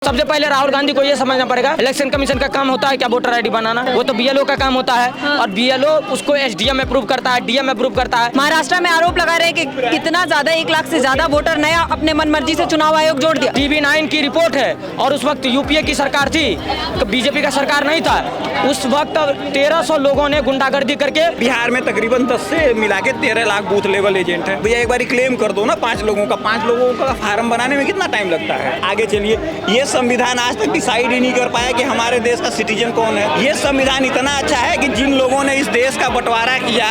सबसे पहले राहुल गांधी को ये समझना पड़ेगा, इलेक्शन कमीशन का काम होता है क्या वोटर आईडी बनाना? वो तो बीएलओ का काम होता है। हाँ। और बीएलओ उसको एसडीएम अप्रूव करता है, डीएम अप्रूव करता है। महाराष्ट्र में आरोप लगा रहे हैं कि कितना ज्यादा 1 लाख से ज्यादा वोटर नया अपने मनमर्जी से चुनाव आयोग जोड़ दिया। TV9 की रिपोर्ट है। और उस वक्त यूपीए की सरकार थी, तो बीजेपी का सरकार नहीं था। उस वक्त 1300 लोगों ने गुंडागर्दी करके बिहार में तकरीबन 10 से मिला के 13 लाख बूथ लेवल एजेंट है। भैया एक बार क्लेम कर दो ना 5 लोगों का फार्म बनाने में कितना टाइम लगता है? आगे चलिए, ये संविधान आज तक डिसाइड ही नहीं कर पाया कि हमारे देश का सिटीजन कौन है। ये संविधान इतना अच्छा है कि जिन लोगों ने इस देश का बंटवारा किया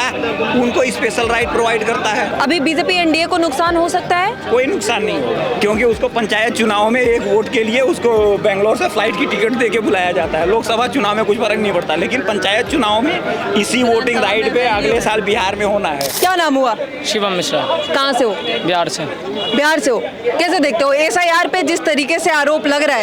उनको स्पेशल राइट प्रोवाइड करता है। अभी बीजेपी एनडीए को नुकसान हो सकता है? कोई नुकसान नहीं होगा, क्योंकि उसको पंचायत चुनाव में एक वोट के लिए उसको बेंगलोर से फ्लाइट की टिकट दे के बुलाया जाता है। लोकसभा चुनाव में कुछ फर्क नहीं पड़ता, लेकिन पंचायत चुनाव में इसी वोटिंग राइट पे अगले साल बिहार में होना है। क्या नाम हुआ? शिवम मिश्रा। कहाँ से हो? बिहार से। बिहार से हो। कैसे देखते हो एसआईआर पे जिस तरीके से आरोप लग रहा है,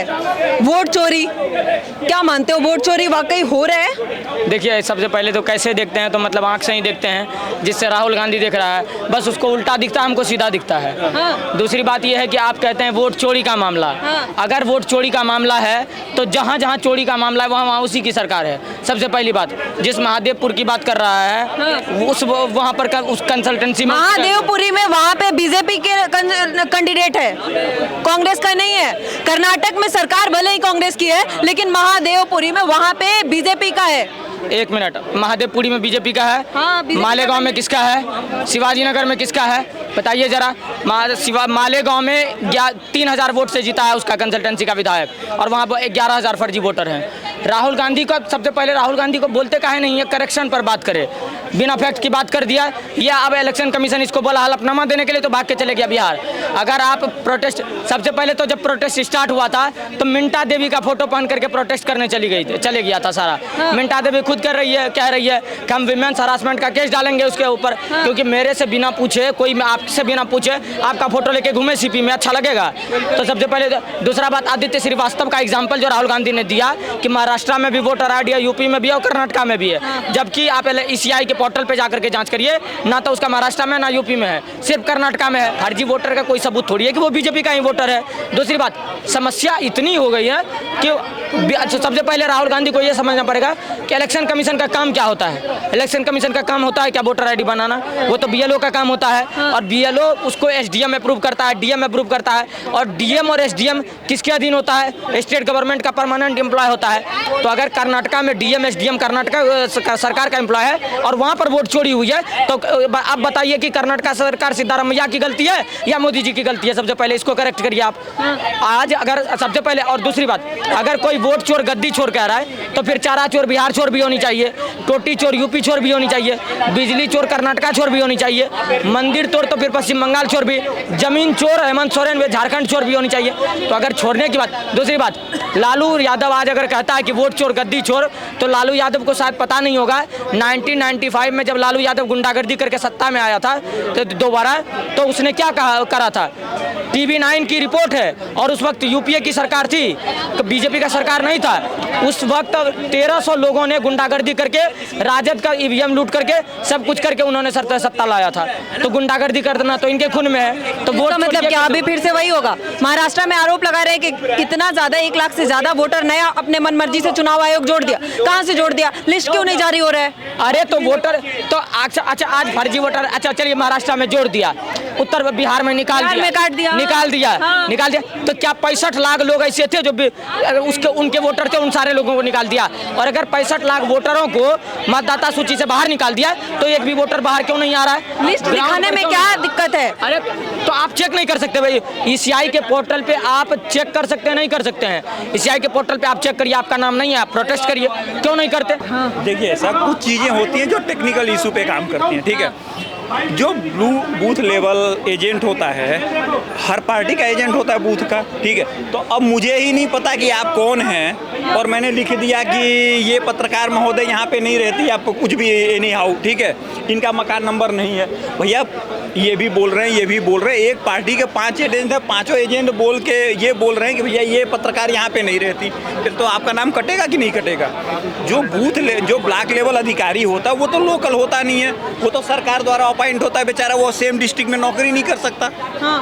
वोट चोरी, क्या मानते हो वोट चोरी वाकई हो रहा है? देखिए, सबसे पहले तो कैसे देखते हैं, तो मतलब आंख से ही देखते हैं। जिससे राहुल गांधी देख रहा है, बस उसको उल्टा दिखता है, हमको सीधा दिखता है। हाँ। दूसरी बात यह है कि आप कहते हैं वोट चोरी का मामला। हाँ। अगर वोट चोरी का मामला है तो जहाँ जहाँ चोरी का मामला है वहाँ उसी की सरकार है। सबसे पहली बात, जिस महादेवपुर की बात कर रहा है, हाँ। वहाँ पर उस कंसल्टेंसी में महादेवपुरी में वहाँ पे बीजेपी के कैंडिडेट है, कांग्रेस का नहीं है। कर्नाटक में सरकार भले ही कांग्रेस की है, लेकिन महादेवपुरी में वहाँ पे बीजेपी का है। एक मिनट, महादेवपुरी में बीजेपी का है। हाँ, मालेगांव में किसका है? शिवाजी नगर में किसका है? बताइए जरा। मालेगांव में 3000 वोट से जीता है उसका कंसल्टेंसी का विधायक, और वहाँ पर 11000 फर्जी वोटर हैं। राहुल गांधी को सबसे पहले राहुल गांधी को बोलते काहे नहीं है? करेक्शन पर बात करे, बिना फैक्ट की बात कर दिया। या अब इलेक्शन कमीशन इसको बोला हलफनामा देने के लिए, तो भाग के चले गया बिहार। अगर आप प्रोटेस्ट, सबसे पहले तो जब प्रोटेस्ट स्टार्ट हुआ था तो मिंटा देवी का फोटो पहन करके प्रोटेस्ट करने चले गया था सारा। हाँ। मिंटा देवी खुद कह रही है कि हम विमेंस हरासमेंट का केस डालेंगे उसके ऊपर। हाँ। क्योंकि मेरे से बिना पूछे, कोई आपसे बिना पूछे आपका फोटो लेके घूमे सीपी में, अच्छा लगेगा? तो सबसे पहले दूसरा बात, आदित्य श्रीवास्तव का एग्जाम्पल जो राहुल गांधी ने दिया कि महाराष्ट्र में भी वोटर आईडी है, यूपी में भी है और कर्नाटक में भी है। हाँ। जबकि आप ईसीआई के पोर्टल पे जाकर के जांच करिए, ना तो उसका महाराष्ट्र में ना यूपी में है, सिर्फ कर्नाटक में है। फर्जी वोटर का कोई सबूत थोड़ी है कि वो बीजेपी का ही वोटर है। दूसरी बात, समस्या इतनी हो गई है कि सबसे पहले राहुल गांधी को ये समझना पड़ेगा कि इलेक्शन कमीशन का काम क्या होता है। इलेक्शन कमीशन का काम होता है क्या वोटर आईडी बनाना? वो तो बीएलओ का काम होता है। हाँ। और बीएलओ उसको एसडीएम अप्रूव करता है, डीएम अप्रूव करता है। और डीएम और एसडीएम किसके अधीन होता है? स्टेट गवर्नमेंट का परमानेंट एम्प्लॉय होता है। तो अगर कर्नाटक में डीएम एसडीएम कर्नाटक सरकार का एम्प्लॉय है और वहाँ पर वोट चोरी हुई है, तो आप बताइए कि कर्नाटक सरकार सिद्धारमैया की गलती है या मोदी जी की गलती है? सबसे पहले इसको करेक्ट करिए आप। आज अगर सबसे पहले, और दूसरी बात, अगर कोई वोट चोर गद्दी चोर कह रहा है तो फिर चारा चोर बिहार चोर भी होनी चाहिए, कोटी चोर यूपी चोर भी होनी चाहिए, बिजली चोर कर्नाटक चोर भी होनी चाहिए, मंदिर चोर तो फिर पश्चिम बंगाल चोर भी, जमीन चोर हेमंत सोरेन वे झारखंड चोर भी होनी चाहिए। तो अगर छोड़ने की बात, दूसरी बात, लालू यादव आज अगर कहता है कि वोट चोर गद्दी चोर, तो लालू यादव को शायद पता नहीं होगा 1995 में जब लालू यादव गुंडागर्दी करके सत्ता में आया था तो दोबारा, तो उसने क्या करा था? TV9 की रिपोर्ट है। और उस वक्त यूपीए की सरकार थी, तो बीजेपी का सरकार नहीं था। उस वक्त 1300 लोगों ने गुंडागर्दी करके, राजद का ईवीएम लूट करके, सब कुछ करके उन्होंने सत्ता लाया था। तो गुंडागर्दी करना तो इनके खून में है। तो वोट मतलब क्या अभी फिर से वही होगा? महाराष्ट्र में आरोप लगा रहे हैं कि कितना ज्यादा 1 लाख से ज्यादा वोटर नया अपने मनमर्जी से चुनाव आयोग जोड़ दिया। कहाँ से जोड़ दिया? लिस्ट क्यों नहीं जारी हो रहा है? अरे तो वोटर तो अच्छा आज फर्जी वोटर, अच्छा चलिए महाराष्ट्र में जोड़ दिया, उत्तर बिहार में निकाल दिया। हाँ। निकाल दिया। तो क्या 65 लाख लोग ऐसे थे जो उनके वोटर थे, उन सारे लोगों को निकाल दिया? और अगर 65 लाख वोटरों को मतदाता सूची से बाहर निकाल दिया, तो एक भी वोटर बाहर क्यों नहीं आ रहा है? लिस्ट दिखाने में क्या दिक्कत है? अरे तो आप चेक नहीं कर सकते भाई? ईसीआई के पोर्टल पे आप चेक कर सकते हैं, नहीं कर सकते हैं? ईसीआई के पोर्टल पे आप चेक करिए, आपका नाम नहीं है, आप प्रोटेस्ट करिए, क्यों नहीं करते? हाँ। देखिए, ऐसा कुछ चीजें होती हैं जो टेक्निकल इशू पे काम करती हैं, ठीक है। जो बूथ लेवल एजेंट होता है, हर पार्टी का एजेंट होता है बूथ का, ठीक है। तो अब मुझे ही नहीं पता कि आप कौन हैं, और मैंने लिख दिया कि ये पत्रकार महोदय यहाँ पे नहीं रहती, आपको कुछ भी एनी हाउ, ठीक है, इनका मकान नंबर नहीं है। भैया ये भी बोल रहे हैं, ये भी बोल रहे हैं, एक पार्टी के 5 एजेंट है, 5 एजेंट बोल के ये बोल रहे हैं कि भैया ये पत्रकार यहाँ पे नहीं रहती, फिर तो आपका नाम कटेगा कि नहीं कटेगा? जो जो ब्लॉक लेवल अधिकारी होता है वो तो लोकल होता नहीं है, वो तो सरकार द्वारा अपॉइंट होता है, बेचारा वो सेम डिस्ट्रिक्ट में नौकरी नहीं कर सकता। हाँ।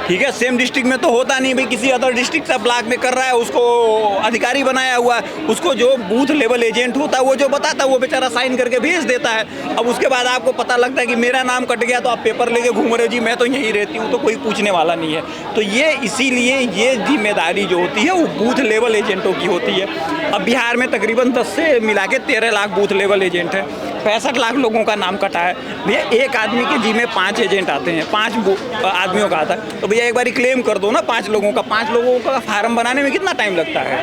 ठीक है, सेम डिस्ट्रिक्ट में तो होता नहीं भाई, किसी अदर डिस्ट्रिक्ट से ब्लॉक में कर रहा है, उसको अधिकारी बनाया हुआ है, उसको जो बूथ लेवल एजेंट होता है वो जो बताता है वो बेचारा साइन करके भेज देता है। अब उसके बाद आपको पता लगता है कि मेरा नाम कट गया, तो आप पेपर लेके घूम रहे हो जी मैं तो यहीं रहती हूँ, तो कोई पूछने वाला नहीं है। तो ये इसीलिए ये जिम्मेदारी जो होती है वो बूथ लेवल एजेंटों की होती है। अब बिहार में तकरीबन 10 से मिला के 13 लाख बूथ लेवल एजेंट है, 65 लाख लोगों का नाम कटा है। भैया एक आदमी के जी में 5 एजेंट आते हैं, 5 आदमियों का आता है, तो भैया एक बार क्लेम कर दो ना 5 लोगों का। 5 लोगों का फार्म बनाने में कितना टाइम लगता है?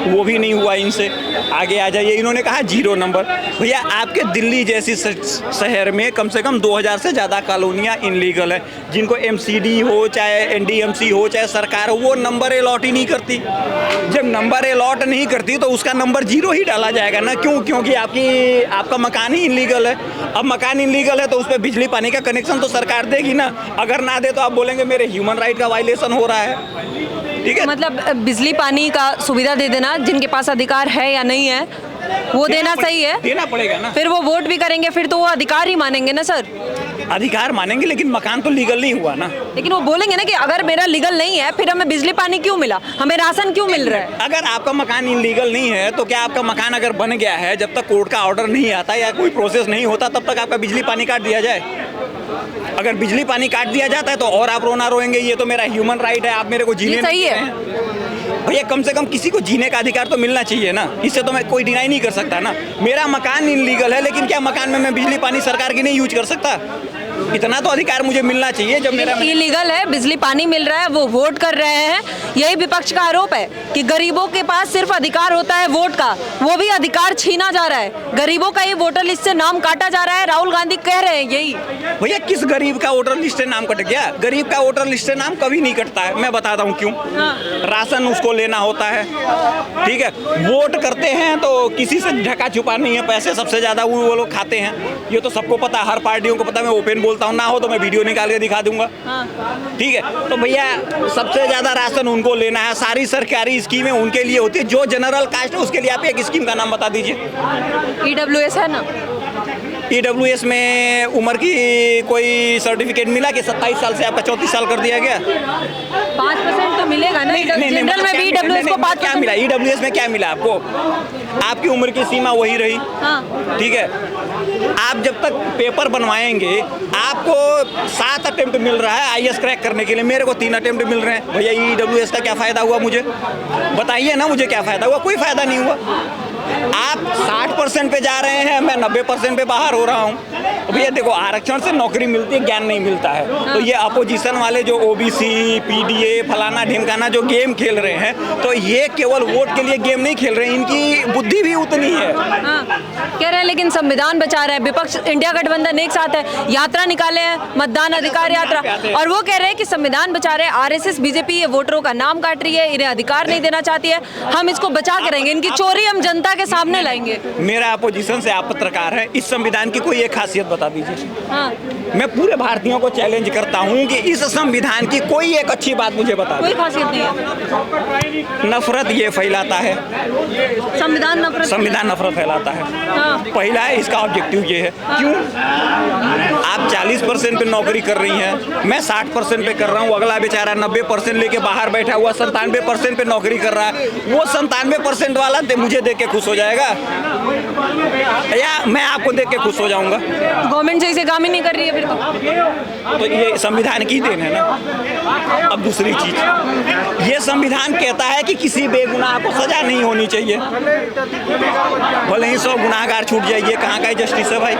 वो भी नहीं हुआ इनसे। आगे आ जाइए, इन्होंने कहा 0 नंबर। भैया आपके दिल्ली जैसी शहर में कम से कम 2000 से ज़्यादा कॉलोनियाँ इनलीगल है, जिनको MCD हो चाहे NDMC हो चाहे सरकार हो, वो नंबर अलॉट ही नहीं करती। जब नंबर अलॉट नहीं करती तो उसका नंबर 0 ही डाला जाएगा ना। क्यों? क्योंकि आपका मकान ही इनलीगल है। अब मकान इनलीगल है तो उस पर बिजली पानी का कनेक्शन तो सरकार देगी ना। अगर ना दे तो आप बोलेंगे मेरे ह्यूमन राइट का वायलेशन हो रहा है। ठीक है, मतलब बिजली पानी का सुविधा दे देना, जिनके पास अधिकार है या नहीं है वो देना सही है, देना पड़ेगा ना। फिर वो वोट भी करेंगे, फिर तो वो अधिकार ही मानेंगे ना सर। अधिकार मानेंगे लेकिन मकान तो लीगल नहीं हुआ ना। लेकिन वो बोलेंगे ना कि अगर मेरा लीगल नहीं है फिर हमें बिजली पानी क्यों मिला, हमें राशन क्यों मिल रहा है। अगर आपका मकान इनलीगल नहीं है तो क्या आपका मकान अगर बन गया है, जब तक कोर्ट का ऑर्डर नहीं आता या कोई प्रोसेस नहीं होता तब तक आपका बिजली पानी काट दिया जाए? अगर बिजली पानी काट दिया जाता है तो और आप रोना रोएंगे, ये तो मेरा ह्यूमन राइट है, आप मेरे को जीने सही है। भैया कम से कम किसी को जीने का अधिकार तो मिलना चाहिए ना। इससे तो मैं कोई डिनाई नहीं कर सकता ना। मेरा मकान इनलीगल है लेकिन क्या मकान में मैं बिजली पानी सरकार की नहीं यूज कर सकता? इतना तो अधिकार मुझे मिलना चाहिए। जब मेरा इलीगल है, बिजली पानी मिल रहा है, वो वोट कर रहे हैं, यही विपक्ष का आरोप है कि गरीबों के पास सिर्फ अधिकार होता है वोट का, वो भी अधिकार छीना जा रहा है। गरीबों का ही वोटर लिस्ट से नाम काटा जा रहा है, राहुल गांधी कह रहे हैं यही। भैया किस गरीब का वोटर लिस्ट से नाम कट गया? गरीब का वोटर लिस्ट से नाम कभी नहीं कटता है। मैं बताता हूँ क्यों। राशन उसको लेना होता है, ठीक है। वोट करते हैं तो किसी से ढका छुपा नहीं है, पैसे सबसे ज्यादा वो लोग खाते हैं, ये तो सबको पता है, हर पार्टियों को पता। मैं ओपन बोलता हूँ, ना हो तो मैं वीडियो निकाल के दिखा दूंगा, ठीक है। तो भैया सबसे ज्यादा राशन उनको लेना है, सारी सरकारी स्कीमें उनके लिए होती है। जो जनरल कास्ट है उसके लिए आप एक स्कीम का नाम बता दीजिए। EWS है ना, EWS में उम्र की कोई सर्टिफिकेट मिला कि 27 साल से आपका 34 साल कर दिया गया? 5% तो मिलेगा ना। जनरल में भी EWS को 5% क्या मिला? EWS में क्या मिला आपको? आपकी उम्र की सीमा वही रही, ठीक है। आप जब तक पेपर बनवाएंगे आपको 7 अटेम्प्ट मिल रहा है IAS क्रैक करने के लिए, मेरे को 3 अटेम्प्ट मिल रहे हैं। भैया EWS का क्या फ़ायदा हुआ? मुझे बताइए ना, मुझे क्या फ़ायदा हुआ? कोई फ़ायदा नहीं हुआ। आप 60% पे जा रहे हैं, मैं 90% पे बाहर हो रहा हूँ। भैया देखो, आरक्षण से नौकरी मिलती है, ज्ञान नहीं मिलता है। तो ये अपोजिशन वाले जो OBC PDA फलाना ढिमकाना जो गेम खेल रहे हैं, तो ये केवल वोट के लिए गेम नहीं खेल रहे हैं, इनकी बुद्धि भी उतनी है। कह रहे हैं लेकिन संविधान बचा रहे हैं, विपक्ष इंडिया गठबंधन एक साथ है, यात्रा निकाले हैं, मतदान अधिकार यात्रा, और वो कह रहे हैं कि संविधान बचा रहे हैं। RSS BJP ये वोटरों का नाम काट रही है, इन्हें अधिकार नहीं देना चाहती है, हम इसको बचा के रहेंगे, इनकी चोरी हम जनता के सामने लाएंगे। मेरा अपोजिशन से आप पत्रकार है, इस संविधान की कोई एक खासियत बता दीजिए। मैं पूरे भारतीयों को चैलेंज करता हूँ कि इस संविधान की कोई एक अच्छी बात मुझे बता कोई खासियत नहीं है। नफरत ये फैलाता है, संविधान नफरत फैलाता है। पहला है इसका ऑब्जेक्टिव ये है। क्यों? आप 40% पे नौकरी कर रही हैं, मैं 60% पे कर रहा हूँ, अगला बेचारा 90% लेके बाहर बैठा हुआ 97% पे नौकरी कर रहा है। वो 97% वाला मुझे देख के खुश हो जाएगा या मैं आपको देख के खुश हो जाऊंगा? गवर्नमेंट सही से काम ही नहीं कर रही है फिर तो ये संविधान की देन है ना। अब दूसरी चीज, ये संविधान कहता है कि किसी बेगुनाह को सजा नहीं होनी चाहिए, भले ही 100 गुनाहगार छूट जाए। ये कहाँ का जस्टिस है भाई?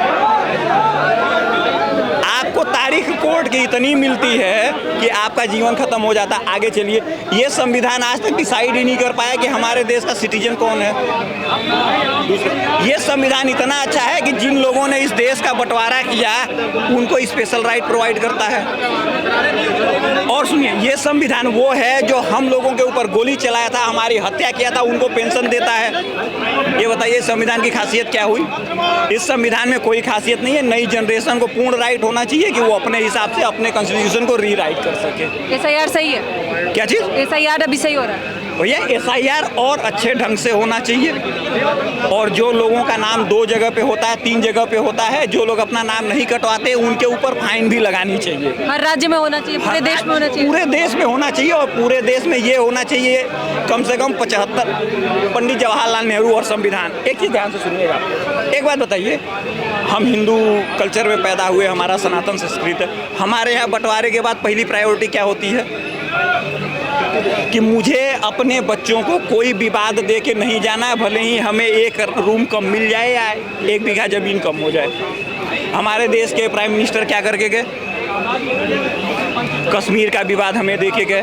आपको तारीख कोर्ट की इतनी मिलती है कि आपका जीवन खत्म हो जाता। आगे चलिए, ये संविधान आज तक डिसाइड ही नहीं कर पाया कि हमारे देश का सिटीजन कौन है। ये संविधान इतना अच्छा है कि जिन लोगों ने इस देश का बंटवारा किया उनको स्पेशल राइट प्रोवाइड करता है। और सुनिए, ये संविधान वो है जो हम लोगों के ऊपर गोली चलाया था, हमारी हत्या किया था, उनको पेंशन देता है। ये बताइए संविधान की खासियत क्या हुई? इस संविधान में कोई खासियत नहीं है। नई जनरेशन को पूर्ण राइट होना चाहिए कि वो अपने हिसाब से अपने कॉन्स्टिट्यूशन को रीराइट कर सके। SIR सही है? क्या चीज? SIR अभी सही हो रहा है? भैया SIR और अच्छे ढंग से होना चाहिए, और जो लोगों का नाम 2 जगह पे होता है, 3 जगह पे होता है, जो लोग अपना नाम नहीं कटवाते उनके ऊपर फाइन भी लगानी चाहिए। हर राज्य में होना चाहिए, पूरे देश में होना चाहिए। पूरे देश में होना चाहिए, और पूरे देश में ये होना चाहिए कम से कम 75 पंडित जवाहरलाल नेहरू और संविधान। एक चीज़ ध्यान से सुनिएगा, एक बात बताइए, हम हिंदू कल्चर में पैदा हुए, हमारा सनातन संस्कृत है, हमारे यहाँ बंटवारे के बाद पहली प्रायोरिटी क्या होती है कि मुझे अपने बच्चों को कोई विवाद दे के नहीं जाना है, भले ही हमें 1 रूम कम मिल जाए या 1 बीघा ज़मीन कम हो जाए। हमारे देश के प्राइम मिनिस्टर क्या करके गए? कश्मीर का विवाद हमें देके गए।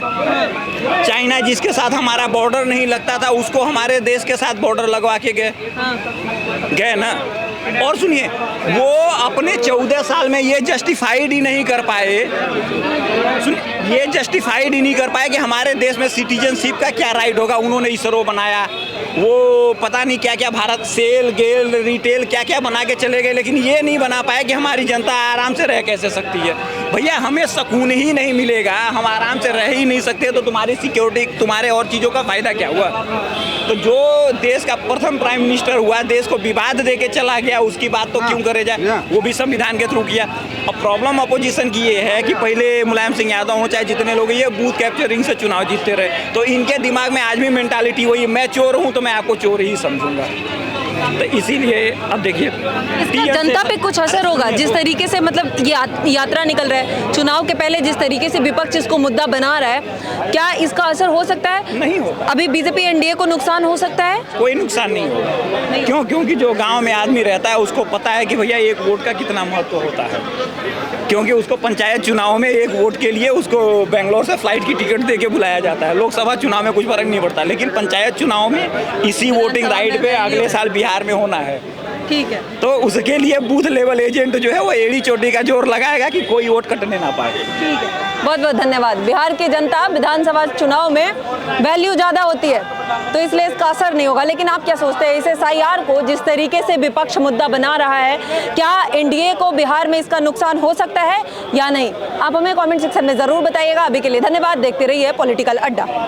चाइना जिसके साथ हमारा बॉर्डर नहीं लगता था उसको हमारे देश के साथ बॉर्डर लगवा के गए ना। और सुनिए, वो अपने 14 साल में ये जस्टिफाइड ही नहीं कर पाए, ये जस्टिफाइड ही नहीं कर पाए कि हमारे देश में सिटीजनशिप का क्या राइट होगा। उन्होंने इसरो बनाया, वो पता नहीं क्या क्या भारत सेल गेल रिटेल क्या क्या बना के चले गए, लेकिन ये नहीं बना पाए कि हमारी जनता आराम से रह कैसे सकती है। भैया हमें सुकून ही नहीं मिलेगा, हम आराम से रह ही नहीं सकते, तो तुम्हारी सिक्योरिटी, तुम्हारे और चीज़ों का फ़ायदा क्या हुआ? तो जो देश का प्रथम प्राइम मिनिस्टर हुआ, देश को विवाद दे के चला गया, उसकी बात तो क्यों करे जाए? वो भी संविधान के थ्रू किया। अब प्रॉब्लम अपोजिशन की ये है कि पहले मुलायम सिंह यादव हो चाहे जितने लोग, ये बूथ कैप्चरिंग से चुनाव जीतते रहे, तो इनके दिमाग में आज भी मेंटालिटी वही, मैं चोर हूँ तो मैं आपको चोर ही समझूंगा। तो इसीलिए अब देखिए इसका जनता पे कुछ असर होगा, जिस तरीके से मतलब ये यात्रा निकल रहा है चुनाव के पहले, जिस तरीके से विपक्ष इसको मुद्दा बना रहा है, क्या इसका असर हो सकता है? नहीं होगा। अभी बीजेपी एनडीए को नुकसान हो सकता है? कोई नुकसान नहीं होगा। क्यों? क्योंकि जो गांव में आदमी रहता है उसको पता है कि भैया 1 वोट का कितना महत्व होता है, क्योंकि उसको पंचायत चुनाव में 1 वोट के लिए उसको बेंगलोर से फ्लाइट की टिकट दे के बुलाया जाता है। लोकसभा चुनाव में कुछ फर्क नहीं पड़ता, लेकिन पंचायत चुनाव में इसी वोटिंग राइट पे अगले साल बिहार में होना है। ठीक है, तो उसके लिए बूथ लेवल एजेंट जो है वो एड़ी चोटी का जोर लगाएगा कि कोई वोट कटने ना पाए। ठीक है, बहुत बहुत धन्यवाद। बिहार की जनता विधानसभा चुनाव में वैल्यू ज़्यादा होती है, तो इसलिए इसका असर नहीं होगा। लेकिन आप क्या सोचते हैं, इस SIR को जिस तरीके से विपक्ष मुद्दा बना रहा है, क्या एनडीए को बिहार में इसका नुकसान हो सकता है या नहीं? आप हमें कमेंट सेक्शन में ज़रूर बताइएगा। अभी के लिए धन्यवाद, देखते रहिए पॉलिटिकल अड्डा।